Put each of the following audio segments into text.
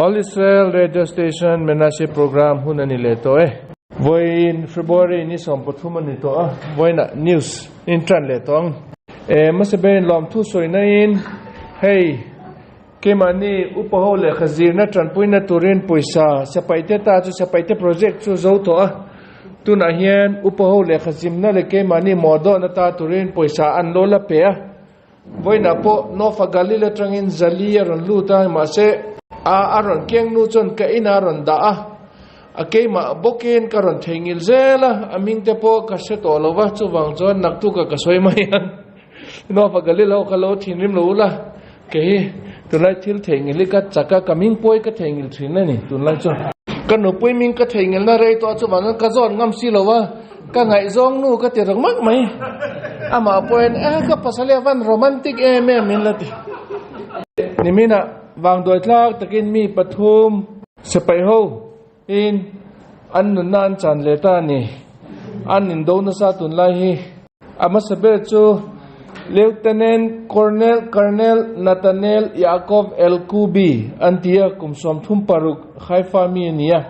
All Israel Radio Station Menashe Program hunani leto voin February ni som pathuma ni to voina news intran letong masaben lom thu soinain hey kemani upaho le khazir na tranpuina turin poisa sapaite ta chu sapaite project chu zo to tuna hian upaho le khazim na le kemani modo na ta turin poisa an lola pe voina po no fagali le trangin zalia ron luta ma se aron keng nu chon ka ina ron da a keima boken karon thengil zela aming te po ka se to lova chu wang chon nak tu ka soi mai no fagali lo khalo thinim lo la ke tunlai thil thengil ka chaka kaming poi ka thengil thin na ni tunlai chon kan no poi ming ka thengil na rei to chu wang ka zon ngam si lo wa ka ngai zong nu ka te rong mak mai ama poin ka pasale van romantic min lati nimina wang doi tlak takin mi pathum sepai ho in an nan chan leta ni an in do na sa tun lai hi ama sabe chu Lieutenant Colonel Nathaniel Yaakov Elkubi antia kumsom thum paruk Haifa mi nia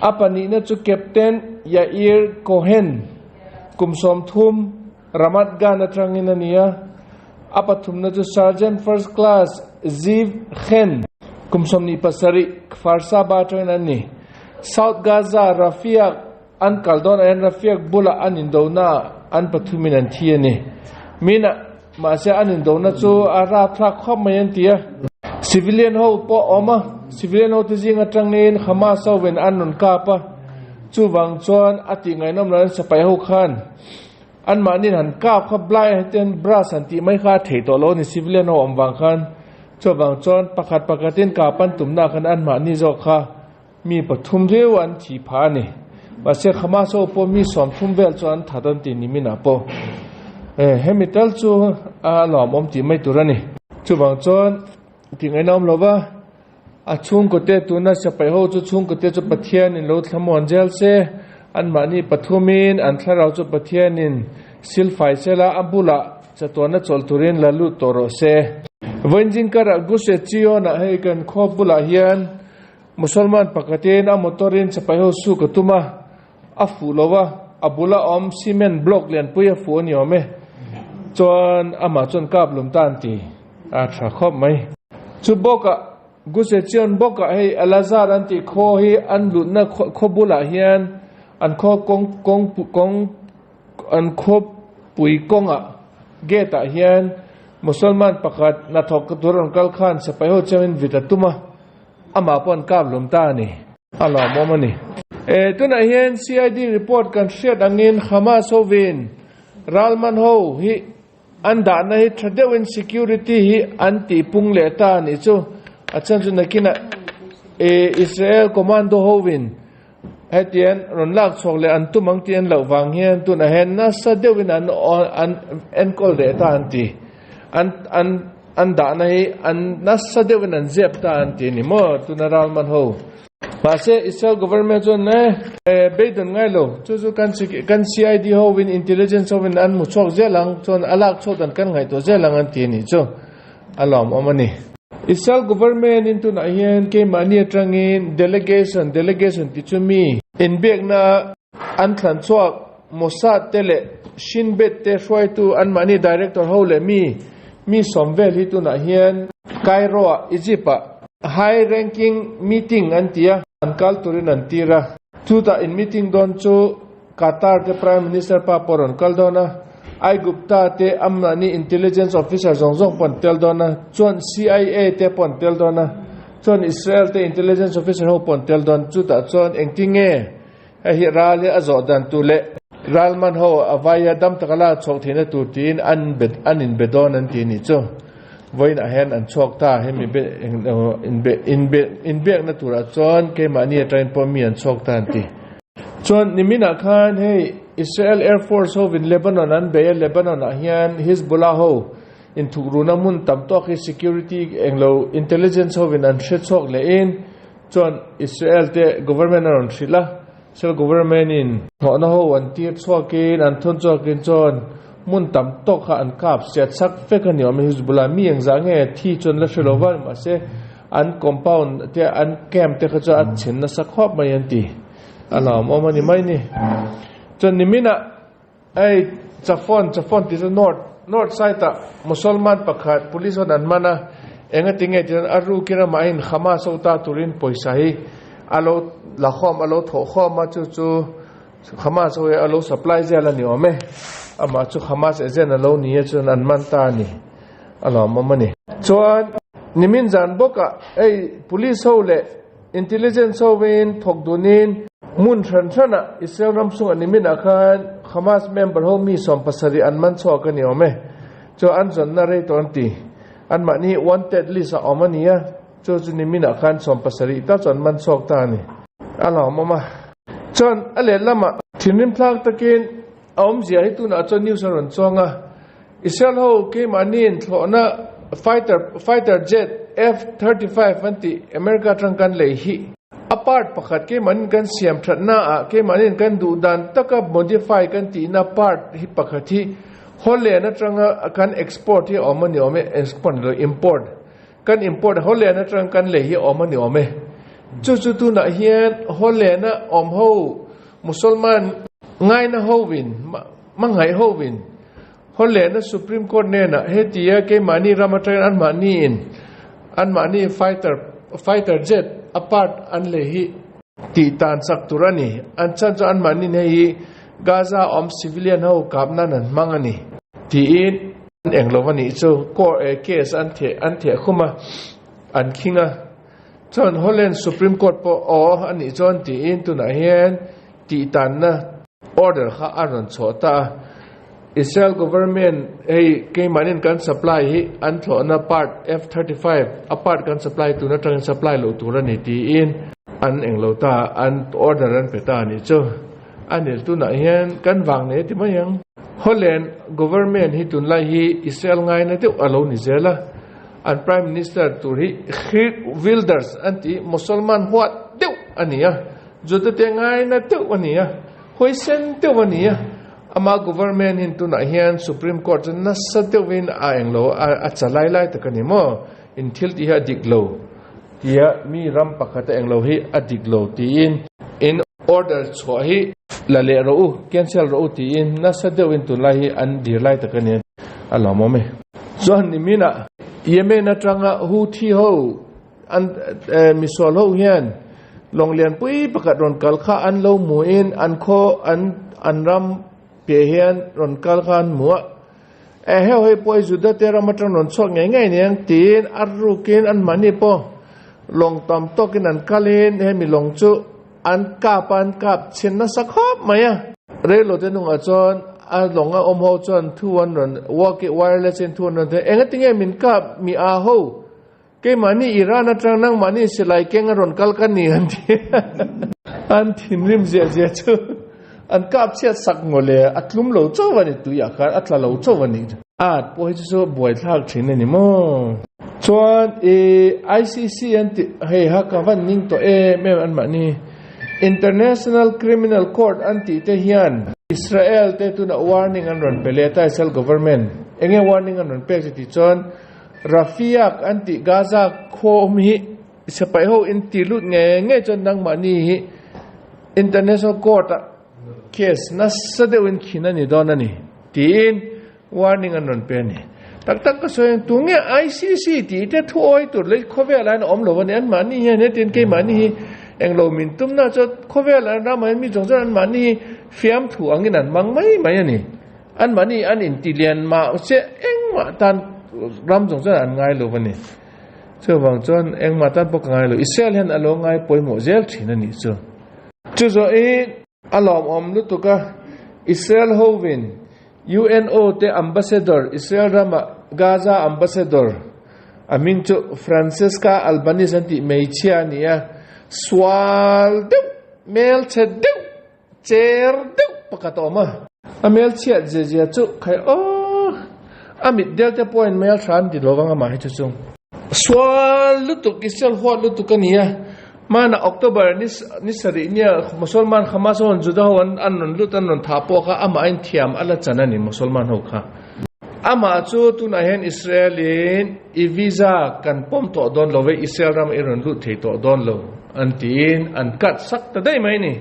apani na chu Captain Yair Cohen kumsom thum Ramat Gan atrangin nia apathum na chu Sergeant First Class Ziv Khen kumsom ni pasari Farsa batran ani South Gaza Rafiaq an kaldon an Rafiaq bula an indona an pathumin an thiani mina ma se an indona chu ara thak khom mayan tia civilian ho po oma civilian ho tijing atangin khama sawen an nun ka pa chu wang chon ati ngai nom ran sapai ho khan an manin han ka kha blai ten bra santi mai kha thei to lo ni civilian ho om wang khan chu wang chon pakhat pakatin ka pan tumna khan an ma ni zo kha mi pathum rewan thi pha ni ba se khama so po mi som thum vel chon thadon ti ni mina po hemital chu a lom om ti mai turani chu wang chon tingai nom lova a chung ko te tu na sapai ho chu chung ko te chu pathian in lo thamon jel se an mani pathumin an tharau chu pathian in silfai sela abula chatona chol turin lalu toro se wenjing kara guse chio na he kan khopula hian musalman pakatin a motorin sapai ho su ko tuma a fulowa abula om cement block lian puya fu ni ome chon ama chon kap lum tan ti a tha khop mai chu boka guse chion boka hei alazar anti kho hi an lut na khobula hian an kho kong an khop pui konga geta hian musalman pakat na thok turon kal khan sapai ho chamin vitatuma ama pon kap lum ta ni ala momani tuna hian CID report kan share angin Hamas hovin ralman ho hi anda na hi thadewin security hi anti pungle ta ni chu achan chu nakina Israel commando hovin hetian ron lak chok le an tumang tian lo wang hian tuna hen na sadewin an enkol de ta anti an da na hi an na sadewin an zep ta anti ni mo tuna ralman ho Mase Israel government on Biden ngai lo chu kan CID ho win intelligence ho win an mu chok zelang chon alak chodan kan ngai to zelang an ti ni chu alom omani Israel government into na hian ke mani atangin delegation ti chumi in bek na an thlan chok Mossad tele Shinbet te shwai tu an mani director ho le mi somvel hi tu na hian Cairo Egypt high ranking meeting antia ankal turin antira tuta in meeting don chu Qatar the prime minister pa poron kaldona ai gupta te amani intelligence officer zongjong pon teldona chon CIA te pon teldona chon Israel te intelligence officer ho pon teldon chuta chon engtinge hi rali azodan tule ralman ho avaya dam takala chok thina tutin anin bedon antini chu voin a hen an chok ta hemi be in be na tura chon ke mani train po mi an chok ta anti chon nimina khan hey Israel Air Force ho in Lebanon an be Lebanon a hian Hezbollah ho in thugruna mun tamto ki security englo intelligence ho in an chok le in chon Israel te government on shila sel government in no ho an tir chokin an thon chokin chon mun tam tok kha an kap set sak fe kan yo me Hezbollah mi ang zange thi chon la shlowa ma se an compound te an camp te khacha at chin na sakhop mai anti alam omani mai ni chon nimina ai chafon ti north side ta musulman pakhat police on an mana enga tinge tin aru kira main khama sota turin poisa hi alo la khom alo tho khom ma chu khama so alo supply zela ni ome ama chu khama se zen alo ni chu an man ta ni alo mamani chuan nimin jan boka ei police ho le intelligence ho win thokdunin mun thana isel ramsung animin akhan khamas member ho mi som pasari an man cho ka ni ome chu an jon na re tonti an mani wanted list omania chu nimin akhan som pasari ta chon man chok ta ni alo mama chon ale lama thinim thlak takin om zia hi tu na chon news ron chonga isel ho ke manin thlona fighter jet F-35 anti America trangkan le hi apart pakhat ke man kan siam thatna a ke manin kan du dan taka modify kan ti na part hi pakhathi hole na tranga kan export hi omani ome export lo import kan import hole na trang kan le hi omani ome chu tu na hian hole na om ho musulman ngai na hovin mangai hovin hole na supreme court ne na hetia ke mani ramatran an mani fighter jet apart an le hi ti tan sak turani an chan an mani ne hi gaza civilian ho kapna nan mangani ti in englovani chu court case an the khuma an khinga chon holland supreme court po ani chon ti in tu na hian ti tan na order kha aron chota Israel government ke manin kan supply hi an thona part F-35 apart kan supply tu na tang supply lo tu ra ni ti in an englo ta an order an peta ni chu anil tu na hian kan wang ne ti mayang Holland government hi tun lai hi Israel ngai na te alo ni zela an prime minister tu hi Geert Wilders anti musulman huat deu ania jote te ngai na te ania hoisen te ania ama government hin tu na hian supreme court na satewin a englo a chalai lai takani mo in thil ti ha diklo tia mi ram pakhata englo hi adiklo ti in order chho hi lale ro cancel ro ti in na satewin tu lai hi an dir lai takani alamo me zon ni mina yemen atanga hu thi ho an misol ho hian longlian pui pakat ron kalkha an lo muin an kho an ram pehian ron kalkan muwa hei poi juda tera matran ron chok ngai niang tin arrukin an mani po long tam tokin an kalin he mi long chu an kap chin na sakhop maya relo te nung a chon a longa om ho chon thuan ron walkie wireless in thuan ron te engating e min kap mi a ho ke mani iran atang nang mani silai keng ron kalkan ni an ti an thin rim je chu an kap chiat sak ngole atlum lo chawani tu ya khar atla lo chawani at poi chu boi thak thin ni mo chuan ICC anti hei ha ka van ning to me an mani International Criminal Court anti te hian Israel te tu na warning an ron peleta Israel government enge warning an ron pe ti chon Rafiaq anti Gaza khomi sepai ho in ti lut nge chon nang mani International Court case na sadewin khina ni donani tin warning an ron pe ni tak ka so tu nge ICC ti te thoi tur le khove lan om lo ni an mani he ne tin ke mani englo min tum na cho khove lan ra mai mi jong an mani fiam thu angin an mang mai ani an mani an intelligent ma se eng ma tan ram jong an ngai lo bani so wang chon eng ma tan pok ngai lo Israel hen alo ngai poimo zel thina ni chu zo alom om lutuka Israel hovin UNO te ambassador Israel rama Gaza ambassador amin chu Francesca Albanese anti meichia nia swal deu mel che deu cher deu pakatoma amel chia je chu khai amit delta point mel tran di lowanga ma chu swal lutuk Israel ho lutukania mana October ni sari nia musulman Hamas on juda on anon lutan on thapo kha ama in thiam ala chanani musulman ho kha ama chu tun ahen Israelin I visa kan pom to don lo ve Israel ram iron lu thei to don lo antin an kat sak ta dai mai ni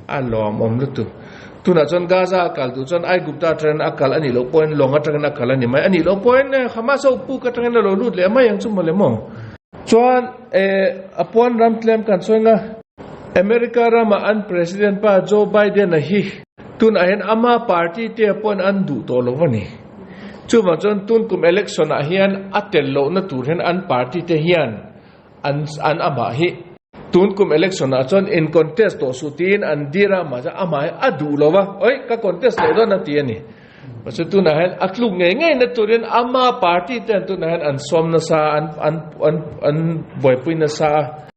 alom om lu tu tuna chon Gaza kal tu chon ai gupta tren akal ani lo point longa tren akal ani mai ani lo point Hamas au pu ka tren lo lut le mai yang chum le mo chuan apon ram tlem kan soinga America rama an president pa Joe Biden na hi tun ahen ama party te pon an du to lo wani chuma chon tun kum election a hian atel lo na tur hen an party te hian an ama hi tun kum election a chon in contest to sutin an dira ma ja ama adu lo wa oi ka contest lo don na ti ani pasu tun ahen atluk nge na turin ama party te tun ahen an som na sa an boy puin na sa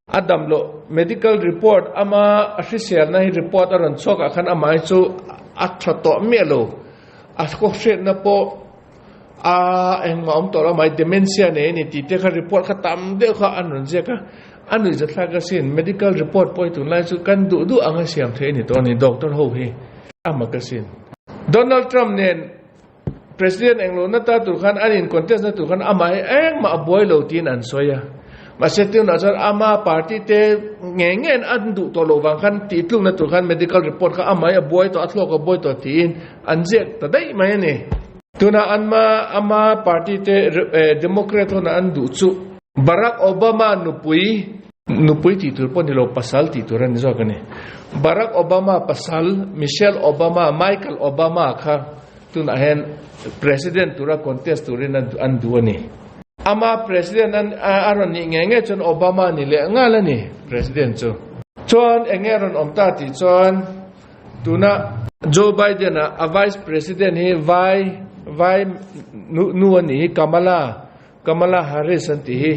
Adam lo medical report ama official na hi report aron chok akhan ama chu athrato melo asko shet na po eng ma om to la mai dementia ne ni ti te kha report kha tam de kha anun je ka anu je thla ka sin medical report poi tu lai chu kan du anga siam the ni to ni doctor ho hi ama ka sin Donald Trump nen president englo na ta tu khan anin contest na tu khan ama eng ma boy lo tin an soya masetiu na char ama party te ngen an du to lo wang khan ti tlung na tu khan medical report kha ama ya boy to athlok ka boy to tin an je ta dai mai ni tuna ama party te democrat na an du chu Barack Obama nupui ti tur pon lo pasal ti turan zo kane Barack Obama pasal Michelle Obama Michael Obama kha tuna hen president tura contest turin an duani ama president an aron ni ngenge chon Obama ni le ngala ni president chon engeron omta ti chon tuna Joe Biden a vice president hi vai nuani Kamala Harris anti hi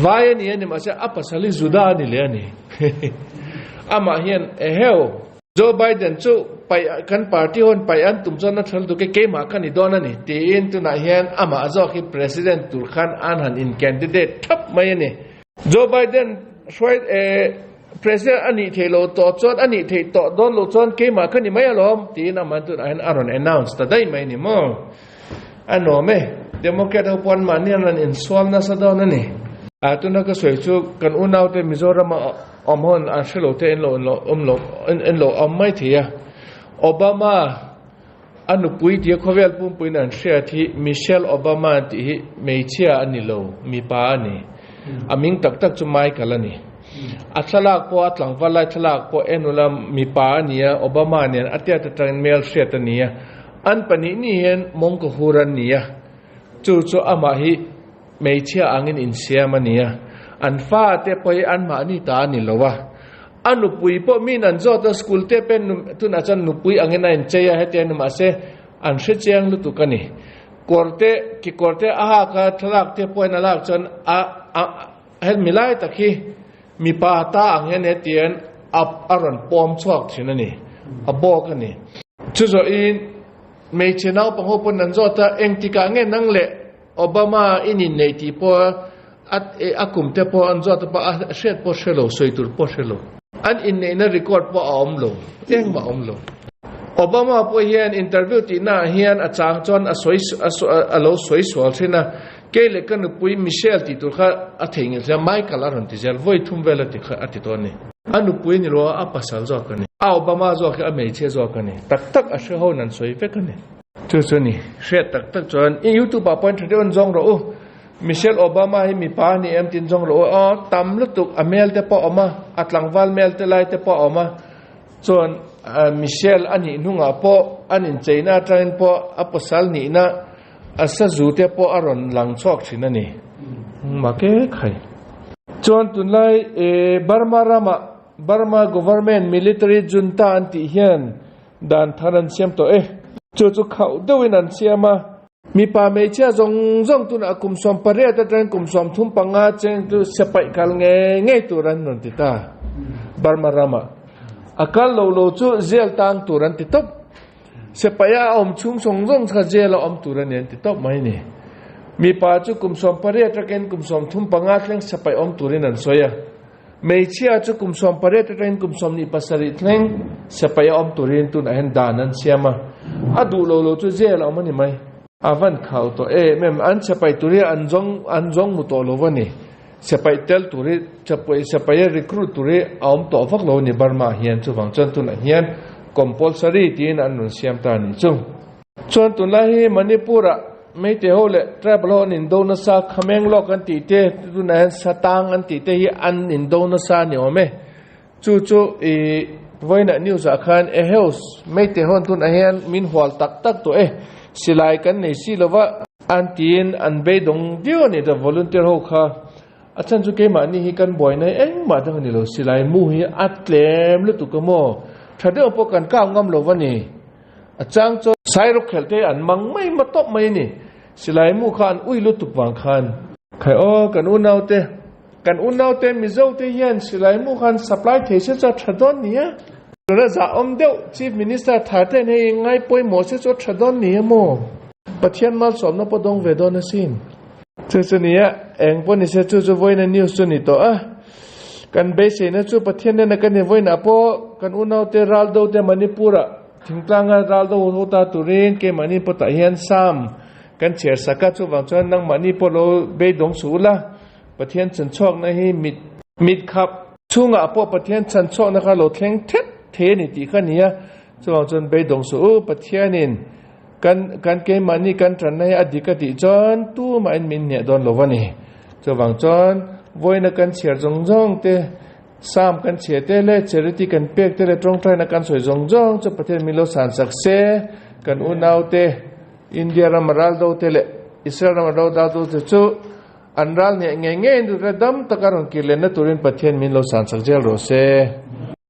vai ni ani ma se apasali juda ni le ani ama hian eheu Joe Biden chu pai kan party hon pai an tum chon na thal du ke ma kan ni don ani tin tu na hian ama azo ki president tur khan an han in candidate thap mai ani Joe Biden shoi president ani thelo to chon ani thei to don lo chon ke ma kan ni mai alom tin ama tu an aron announce ta dai mai ni mo ano me democrat ho pon man ni an in swam na sa don ani atuna ka soi chu kan unaw te Mizoram omhon a shelo te en lo mai thia Obama anu pui dia khovel pum puin an share thi Michelle Obama ti meichia ani lo mi pa ani aming tak chu mai kalani athlak po atlang walai thlak po enula mi pa ania Obama ne atia ta tran mail share ania an pani ni hen mong ko huran nia chu ama hi meichia angin in siam ania an fa te poi an ma ni ta ni lowa anu pui po min an zo ta school te pen tu na chan nu pui angena en cheya he te nu ma se an she cheng lu tu kani korte aha ka thlak te poi na lak chan hel milai ta khi mi pa ta angen he tien aron pom chok thinani abo kani chu zo in me chenau pangho pon nan zo ta engtika nge nang le Obama inin nei ti po akum te po an zo ta pa shet po shelo soitur po shelo an in nei na record po omlo eng ma omlo Obama po hian interview ti na hian a chang chon a lo soi sol thina kele kan pui Michelle ti tur kha a theng le Michael aron ti zel voi thum vela ti kha ati to ni anu pui ni ro a pasal zo kan ni Obama zo kha me che zo kan ni tak a she ho nan soi fe kan ni chu ni she tak chon in YouTube a point thon jong ro Michelle Obama hi mi pa ni em tin jong ro tam lutuk amel te po oma atlangwal mel te lai te po oma chon Michelle ani nunga po anin China train po aposal ni na asa zu te po aron lang chok thina ni ma ke khai chon tun lai Burma government military junta anti hian dan tharan siam to chu khau dewin an siama mi pa me cha zong tu na kum som pare ta tren kum som thum panga cheng tu sepai kal nge tu ran non ti ta Burma rama akal lo chu zel tang tu ran ti top sepaya om chung song zong kha zel om tu ran nen ti top mai ni mi pa chu kum som pare ta ken kum som thum panga thleng sepai om tu rin an soya me chia chu kum som pare ta tren kum som ni pasari thleng sepaya om tu rin tu na hen danan siama adu lo chu zel om ni mai อาวันข่าวตัวแม่อันจะไปตัวนี้อันจงมุตโตโลวันนี่จะไปเตลตัวนี้จะไปรีครูทตัวนี้เอาตัวฟักโลนี่บาร์มาเฮียนจุฟังจนตัวนั้นเฮียนcompulsory ที่นั่นนุ่นเสียมตานี่จุงจนตัวนั้นให้มันนี่ปูระไม่เท่าเลยทราบล้อนินโดนซาขมงโลกันตีเตตัวนั้นสตางอันตีเตยอันนินโดนซาเนี่ยไหมจู่วันนั้นนิวส์อาคารเฮลส์ไม่เท่าตัวนั้นเฮียนมินหัวตักตัวสิไลกันในสิลว่าอันตีนอันเบดงเดียวนี่จะ volunteer หกค่ะอาจารย์จุเกมานี่ฮิกันบ่อยในมาทั้งนี้เราสิไลมูฮีอัดเลมลุตุกโมถ้าเดี๋ยวพวกกันก้าวงำโลวันนี้อาจารย์จะใช้รถเข็นเตอันมังไม่มาตบไม่นี่สิไลมูขันอุ้ยลุตุกวางขันใครกันอุ่นเอาเตมิเจ้าเตยันสิไลมูขัน supply เทเชจะทดอนเนี่ยเราจะอมเดียว Chief Minister ถ่ายเต้นให้ง่ายป่วยหมอเสียจดทดอนเนี่ยโมประเทศมาสอบนับปดงเวดอนสินเจ้าเนี่ยปนนี่เสียจู่ไว้ในนิวส์นี่ตัวกันเบสเนี่ยจู่ประเทศเนี่ยกันเนี่ยไว้นะพอกันอุ่นเอาเตรัลโดเตมันนี่ปูระถึงกลางรัลโดโหตาตุเรนเกมันนี่ปตะเฮียนซ้ำกันเชียร์สกัดจู่วังจวนนั่งมันนี่พอโลเบดงสูละประเทศฉันชอบนะให้มิดขับช่วงพอประเทศฉันชอบนะคะเราแข่งเทนี่ตีขันเนี่ยจู่วังจวนเบดงสูประเทศนี่กันเกมันนี่กันทรในอดีตติจอนตู้มันมินเนี่ยโดนโลวันนี่จู่วังจวนวันนักกันเชียร์จงเตสามกันเชียร์เตเล่เชริตี้กันเปียกเตเล่ตรงใจนักกันสวยจงจะประเทศมิโลสันสักเซกันอุณาวเตอินเดียรามารัลโดเตเล่อิสราเอลรามาดาวโดเตจูอันรัลเนี่ยเงี้ยดูระดับตะการังกิเลนตุรินประเทศมิโลสันสักเจลโรเซ